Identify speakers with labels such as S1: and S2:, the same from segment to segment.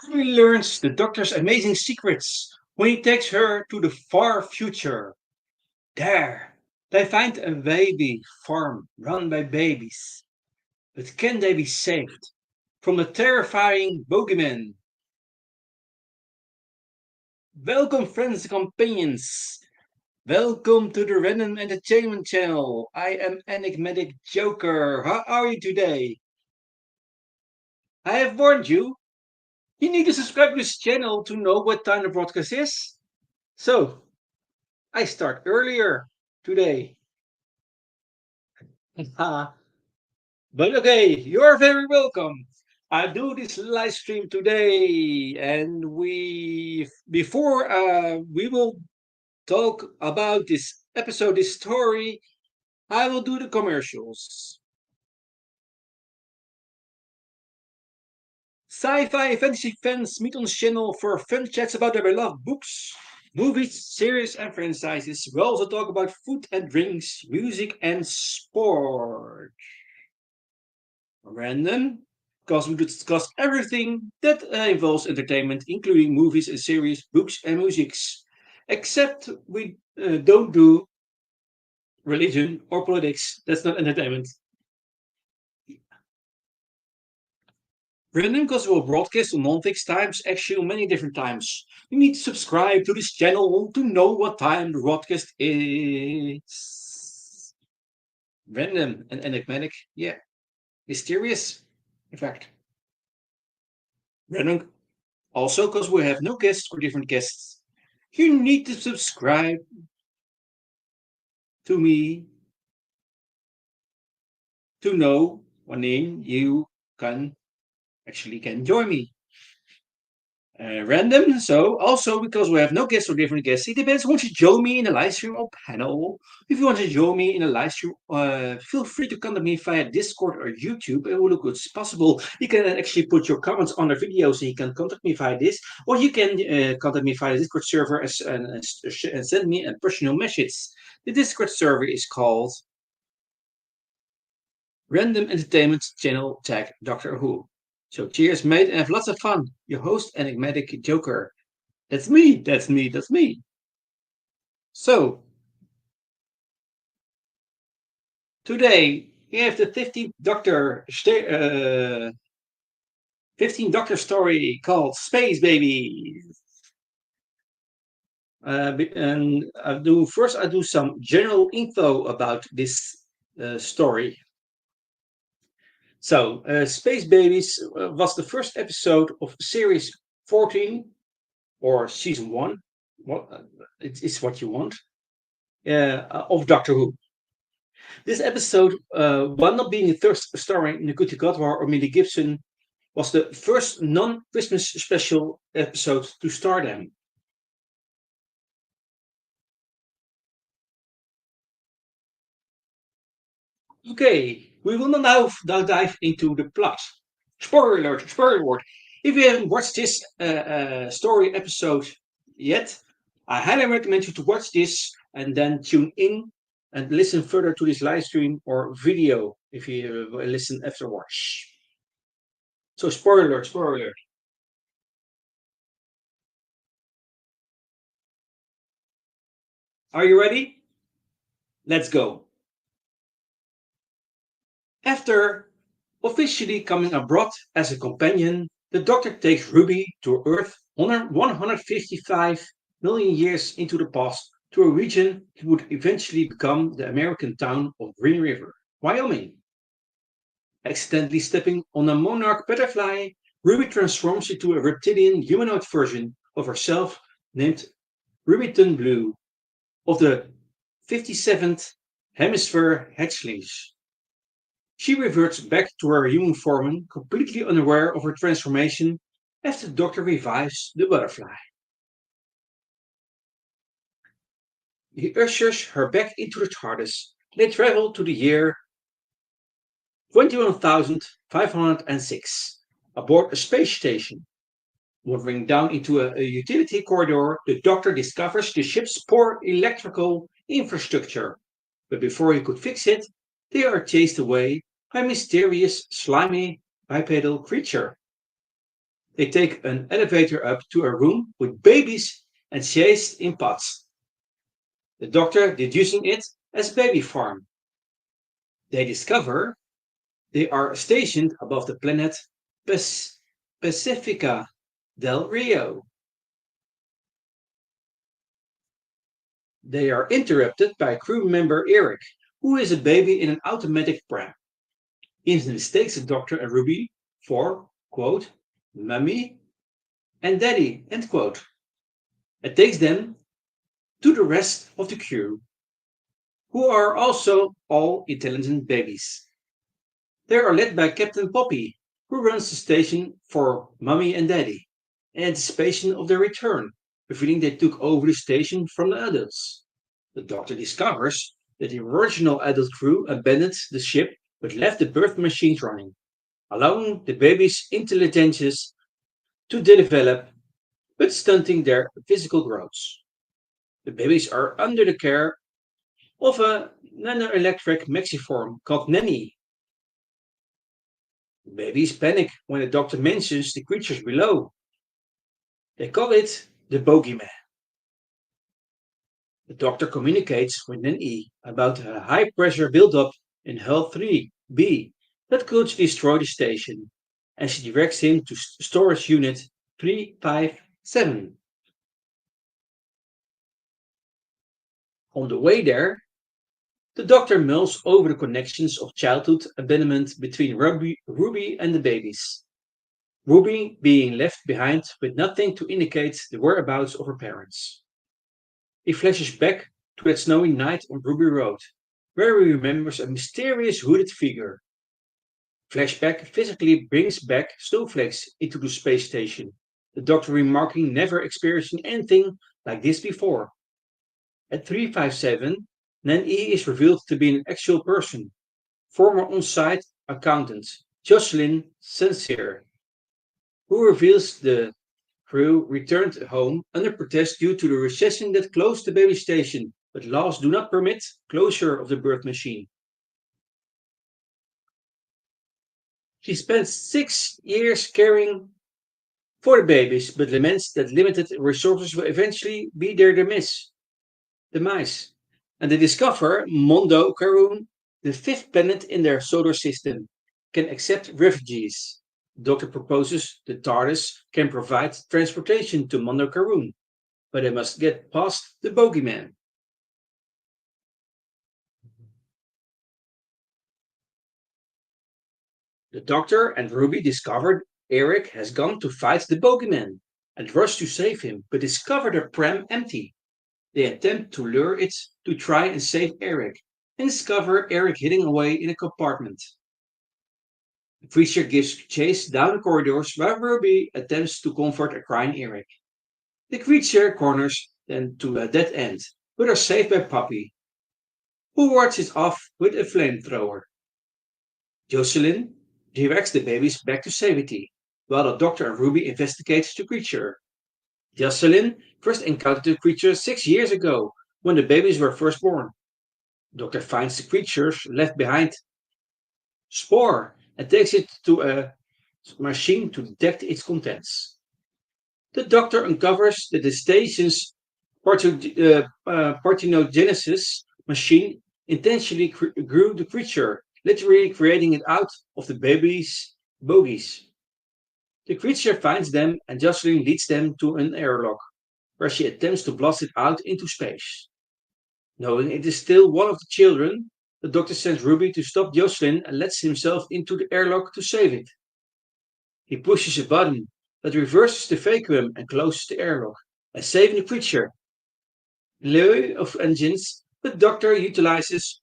S1: Harry learns the Doctor's amazing secrets when he takes her to the far future. There, they find a baby farm run by babies. But can they be saved from the terrifying bogeyman? Welcome, friends and companions. Welcome to the Random Entertainment Channel. I am Enigmatic Joker. How are you today? I have warned you. You need to subscribe to this channel to know what time the broadcast is. So, I start earlier today. But okay, you're very welcome. I do this live stream today, and we before we will talk about this episode, this story. I will do the commercials. Sci-Fi Fantasy fans meet on this channel for fun chats about their beloved books, movies, series, and franchises. We also talk about food and drinks, music, and sport. Random, because we discuss everything that involves entertainment, including movies and series, books, and musics. Except we don't do religion or politics. That's not entertainment. Random because we'll broadcast on non-fixed times, actually on many different times. You need to subscribe to this channel to know what time the broadcast is. Random and enigmatic, yeah. Mysterious, in fact. Random also because we have no guests or different guests. You need to subscribe to me to know when you can can join me. Random. So also because we have no guests or different guests, it depends. Want to join me in a live stream or panel? If you want to join me in a live stream, feel free to contact me via Discord or YouTube. It will look as possible. You can actually put your comments on the videos, and you can contact me via this, or you can contact me via the Discord server and send me a personal message. The Discord server is called Random Entertainment Channel Tag Doctor Who. So cheers, mate, and have lots of fun. Your host, Enigmatic Joker. That's me, that's me, that's me. So, today we have the 15th Doctor story called Space Baby. And I do some general info about this story. So, Space Babies was the first episode of series 14 or season 1. It's what you want of Doctor Who. This episode, while not being the third starring Nkuti Gatwa or Millie Gibson, was the first non-Christmas special episode to star them. Okay, we will now dive into the plot. Spoiler alert, spoiler alert. If you haven't watched this story episode yet, I highly recommend you to watch this and then tune in and listen further to this live stream or video if you listen afterwards. So spoiler alert, spoiler alert. Are you ready? Let's go. After officially coming abroad as a companion, the Doctor takes Ruby to Earth 155 million years into the past to a region that would eventually become the American town of Green River, Wyoming. Accidentally stepping on a monarch butterfly, Ruby transforms into a reptilian humanoid version of herself named Rubyton Blue of the 57th Hemisphere hatchlings. She reverts back to her human form, completely unaware of her transformation, as the Doctor revives the butterfly. He ushers her back into the TARDIS. They travel to the year 21,506 aboard a space station. Wandering down into a utility corridor, the Doctor discovers the ship's poor electrical infrastructure. But before he could fix it, they are chased away by a mysterious, slimy, bipedal creature. They take an elevator up to a room with babies encased in pots. The doctor deducing it as baby farm. They discover they are stationed above the planet Pacifica del Rio. They are interrupted by crew member Eric, who is a baby in an automatic pram. He mistakes the doctor and Ruby for, quote, mummy and daddy, end quote. It takes them to the rest of the crew, who are also all intelligent babies. They are led by Captain Poppy, who runs the station for Mummy and Daddy, in anticipation of their return, revealing they took over the station from the adults. The Doctor discovers that the original adult crew abandoned the ship but left the birth machines running, allowing the babies' intelligences to develop but stunting their physical growth. The babies are under the care of a nanoelectric maxiform called Nanny. The babies panic when the doctor mentions the creatures below. They call it the bogeyman. The doctor communicates with Nanny about a high pressure buildup in hull 3B that could destroy the station, and she directs him to storage unit 357. On the way there, the doctor mulls over the connections of childhood abandonment between Ruby and the babies. Ruby being left behind with nothing to indicate the whereabouts of her parents. He flashes back to that snowy night on Ruby Road, where he remembers a mysterious hooded figure. Flashback physically brings back snowflakes into the space station, the doctor remarking never experiencing anything like this before. At 357, Nan E is revealed to be an actual person, former on-site accountant Jocelyn Sincere, who reveals the crew returned home under protest due to the recession that closed the baby station, but laws do not permit closure of the birth machine. She spends 6 years caring for the babies, but laments that limited resources will eventually be their demise. And they discover Mondo Karun, the fifth planet in their solar system, can accept refugees. The Doctor proposes the TARDIS can provide transportation to Mondo Karun, but they must get past the bogeyman. The Doctor and Ruby discover Eric has gone to fight the bogeyman and rush to save him, but discover the pram empty. They attempt to lure it to try and save Eric, and discover Eric hiding away in a compartment. The creature gives chase down the corridors while Ruby attempts to comfort a crying Eric. The creature corners them to a dead end, but are saved by Puppy, who wards it off with a flamethrower. Jocelyn directs the babies back to safety, while the Doctor and Ruby investigate the creature. Jocelyn first encountered the creature 6 years ago, when the babies were first born. Doctor finds the creatures left behind Spore and takes it to a machine to detect its contents. The Doctor uncovers that the station's parthenogenesis machine intentionally grew the creature, literally creating it out of the baby's bogies. The creature finds them and Jocelyn leads them to an airlock, where she attempts to blast it out into space. Knowing it is still one of the children, the Doctor sends Ruby to stop Jocelyn and lets himself into the airlock to save it. He pushes a button that reverses the vacuum and closes the airlock, and saving the creature. In lieu of engines, the Doctor utilizes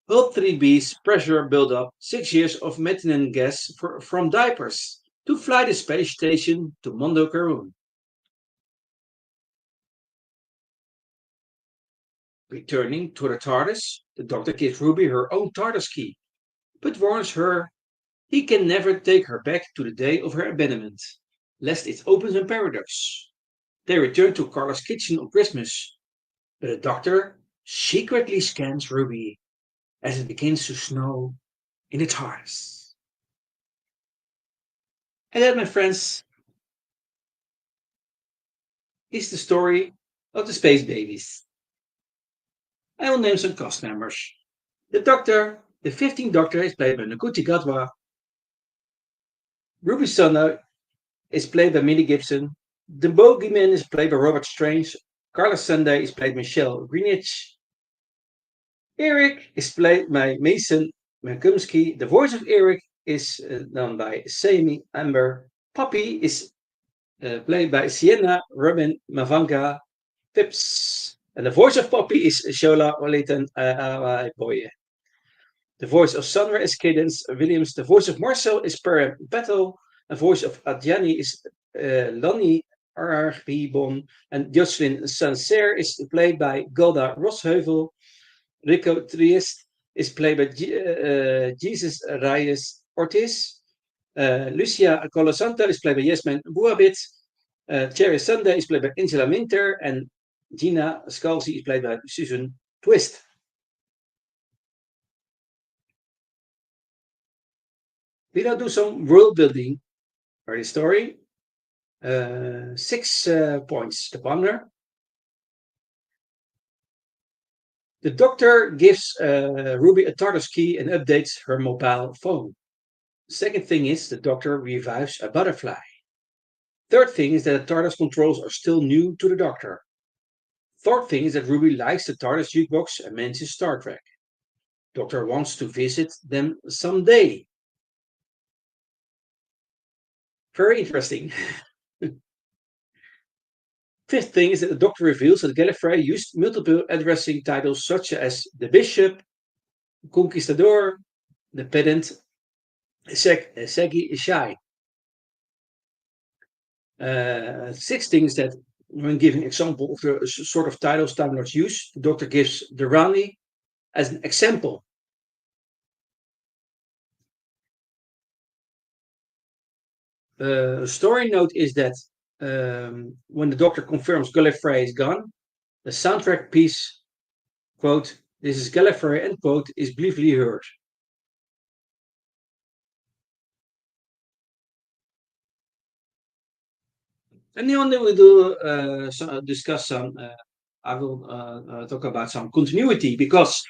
S1: Hull 3B's pressure buildup, 6 years of methane gas from diapers, to fly the space station to Mondo Karun. Returning to the TARDIS, the Doctor gives Ruby her own TARDIS key, but warns her he can never take her back to the day of her abandonment, lest it opens a paradox. They return to Carla's kitchen on Christmas, but the Doctor secretly scans Ruby as it begins to snow in the TARDIS. And that, my friends, is the story of the space babies. I will name some cast members. The Doctor, the 15th Doctor, is played by Nkuti Gatwa. Ruby Sonna is played by Minnie Gibson. The Bogeyman is played by Robert Strange. Carla Sunday is played by Michelle Greenwich. Eric is played by Mason McCumsky. The voice of Eric is done by Sammy Amber. Poppy is played by Sienna Robin Mavanga Phipps. And the voice of Poppy is Shola Oletan Boye. The voice of Sandra is Cadence Williams. The voice of Marcel is Per Battle. The voice of Adjani is Lonnie Arbibon. And Jocelyn Sancerre is played by Golda Rosheuvel. Rico Trieste is played by Jesus Reyes Ortiz. Lucia Colosanta is played by Yasmin Bouabit. Cherry Sunday is played by Angela Winter. And Gina Scalzi is played by Susan Twist. We now do some world building for the story. 6 points to ponder. The Doctor gives Ruby a TARDIS key and updates her mobile phone. Second thing is the Doctor revives a butterfly. Third thing is that the TARDIS controls are still new to the Doctor. Fourth thing is that Ruby likes the TARDIS jukebox and mentions Star Trek. Doctor wants to visit them someday. Very interesting. Fifth thing is that the Doctor reveals that Gallifrey used multiple addressing titles such as the Bishop, Conquistador, the Pedant, Segi Shai. Sixth thing is that when giving example of the sort of titles Time Lords use, the Doctor gives the Rani as an example. Story note is that when the Doctor confirms Gallifrey is gone, the soundtrack piece, quote, "This is Gallifrey," end quote, is briefly heard. And then we do discuss some. I will talk about some continuity because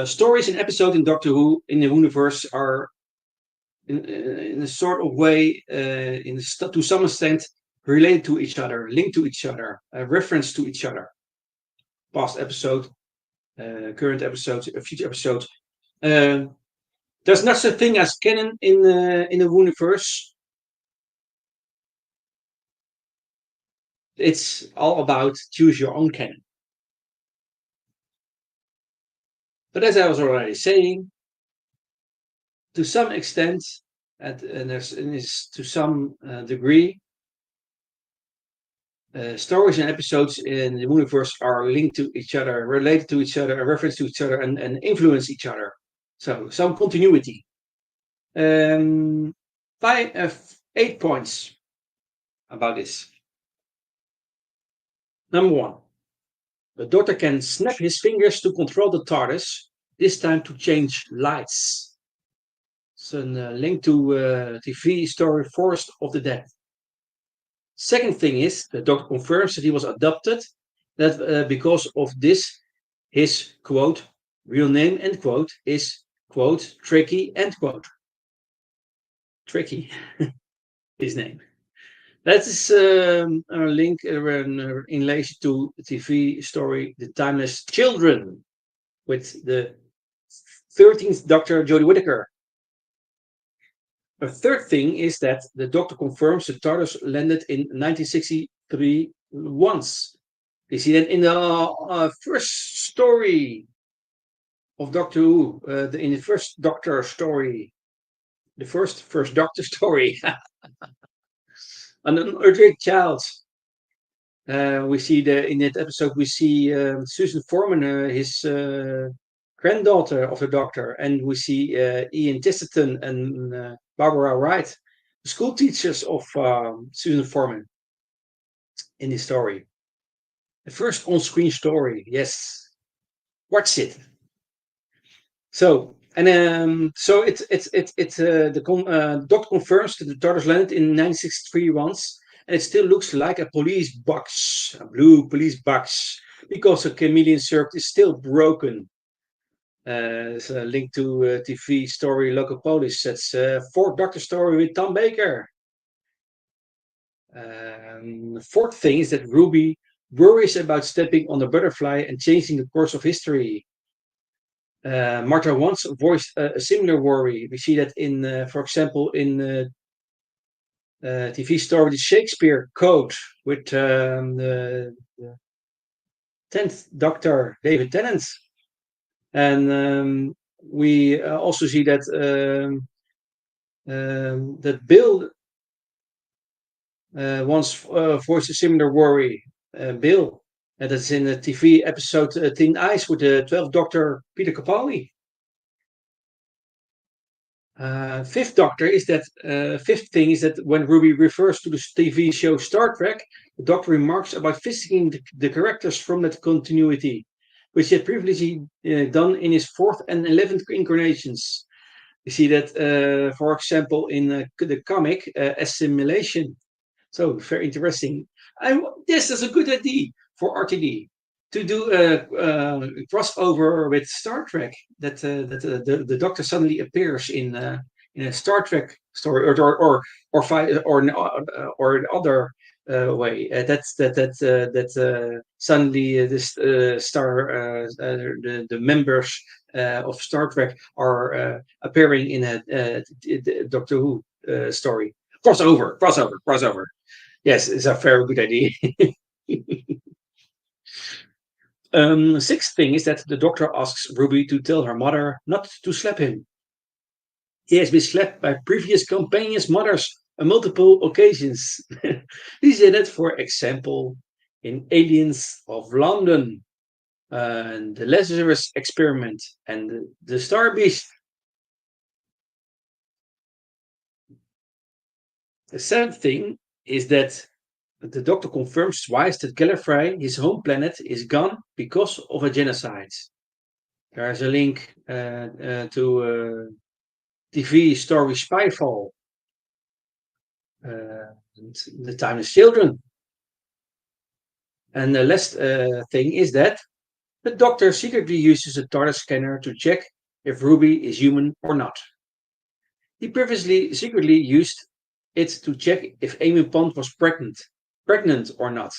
S1: stories and episodes in Doctor Who in the universe are in a sort of way, to some extent, related to each other, linked to each other, reference to each other. Past episode, current episodes, future episodes. There's not such a thing as canon in the universe. It's all about choose your own canon. But as I was already saying, to some extent, and there's to some degree, stories and episodes in the universe are linked to each other, related to each other, reference to each other, and influence each other. So some continuity. 8 points about this. Number 1. The Doctor can snap his fingers to control the TARDIS, this time to change lights. It's a link to TV story Forest of the Dead. Second thing is, the Doctor confirms that he was adopted, that because of this, his, quote, real name, end quote, is, quote, Tricky, end quote. Tricky, his name. That is a link in relation to the TV story The Timeless Children with the 13th Doctor Jodie Whittaker. A third thing is that the Doctor confirms the TARDIS landed in 1963 once. You see that in the first story of Doctor Who, in the first Doctor story, the first Doctor story. An unearthly child. We see in that episode we see Susan Foreman, his granddaughter of the Doctor, and we see Ian Chesterton and Barbara Wright, the school teachers of Susan Foreman in this story. The first on-screen story, yes. Watch it. So so the Doctor confirms that the TARDIS landed in 1963 once. and it still looks like a police box, a blue police box, because the chameleon circuit is still broken. There's a link to TV story Locopolis. That's fourth Doctor story with Tom Baker. Fourth thing is that Ruby worries about stepping on a butterfly and changing the course of history. Martha once voiced a similar worry. We see that for example, in TV story The Shakespeare Code with the 10th Doctor David Tennant. And we also see that that Bill once voiced a similar worry. Bill, and that's in the TV episode Thin Ice with the 12th Doctor Peter Capaldi. Fifth thing is that when Ruby refers to the TV show Star Trek, the Doctor remarks about visiting the characters from that continuity, which he had previously done in his fourth and 11th incarnations. You see that, for example, in the comic Assimilation. So very interesting. This is a good idea for RTD to do a crossover with Star Trek. The Doctor suddenly appears in a Star Trek story, or other way. That suddenly this the members of Star Trek are appearing in a Doctor Who story. Crossover. Yes, it's a very good idea. Sixth thing is that the Doctor asks Ruby to tell her mother not to slap him. He has been slapped by previous companions' mothers on multiple occasions. He said that, for example, in Aliens of London, and the Lazarus Experiment, and the Star Beast. The seventh thing is that the Doctor confirms twice that Gallifrey, his home planet, is gone because of a genocide. There's a link to TV story Spyfall, The Timeless Children. And the last thing is that the Doctor secretly uses a TARDIS scanner to check if Ruby is human or not. He previously secretly used it to check if Amy Pond was pregnant or not.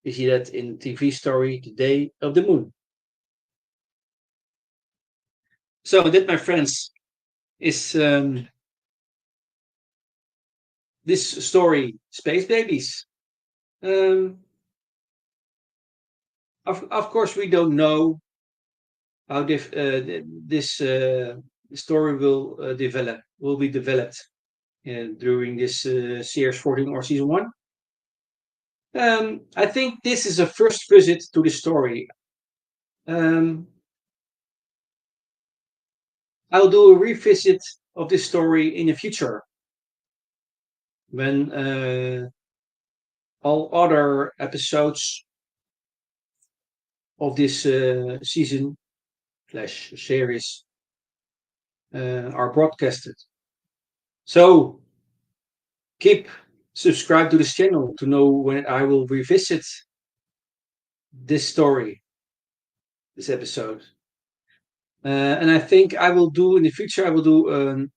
S1: You see that in TV story The Day of the Moon. So that, my friends, is this story, Space Babies. Of course, we don't know how this story will be developed during this series 14 or season 1. I think this is a first visit to the story. I'll do a revisit of this story in the future when all other episodes of this season / series are broadcasted. So keep subscribed to this channel to know when I will revisit this story, this episode. And I think I will do in the future, I will do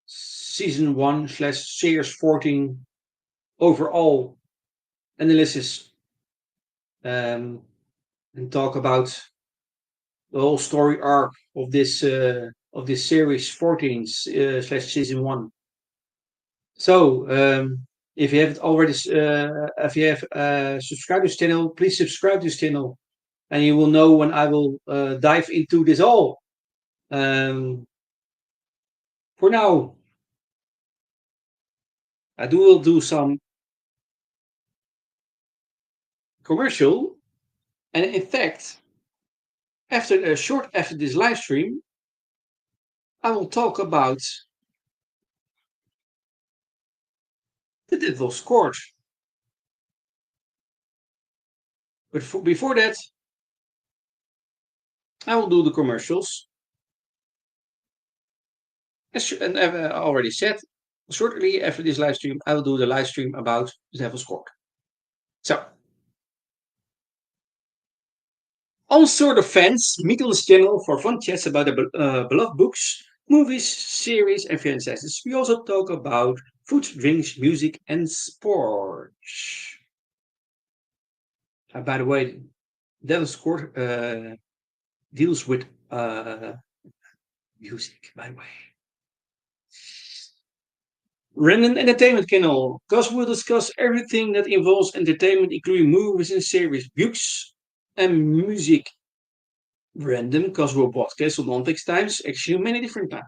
S1: season 1 / series 14 overall analysis, and talk about the whole story arc of this series 14 / season 1. So if you haven't already, if you have subscribed to this channel, please subscribe to this channel, and you will know when I will dive into this all. For now, I will do some commercial, and in fact, after this live stream, I will talk about the Devil's Court. But before that, I will do the commercials. As I already said, Shortly after this live stream, I will do the live stream about the Devil's Court. So, all sort of fans meet on this channel for fun chats about the beloved books, movies, series, and franchises. We also talk about food, drinks, music, and sports. By the way, Devil's Court deals with music, by the way. Random Entertainment Channel, because we'll discuss everything that involves entertainment, including movies and series, books, and music. Random, because we'll broadcast on non-fixed times, actually many different times.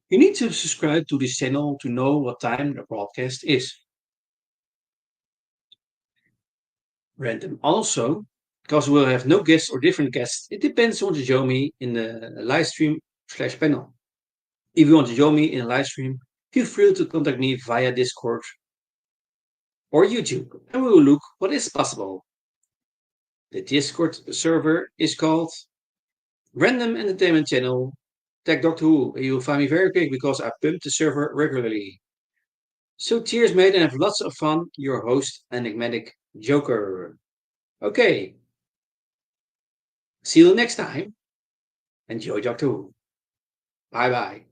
S1: You need to subscribe to this channel to know what time the broadcast is. Random also, because we'll have no guests or different guests. It depends on what you show me in the live stream / panel. If you want to join me in a live stream, feel free to contact me via Discord or YouTube, and we will look what is possible. The Discord server is called Random Entertainment Channel Tech Doctor Who. You'll find me very quick because I pump the server regularly. So cheers, mate, and have lots of fun. Your host, Enigmatic Joker. Okay. See you next time. Enjoy Doctor Who. Bye bye.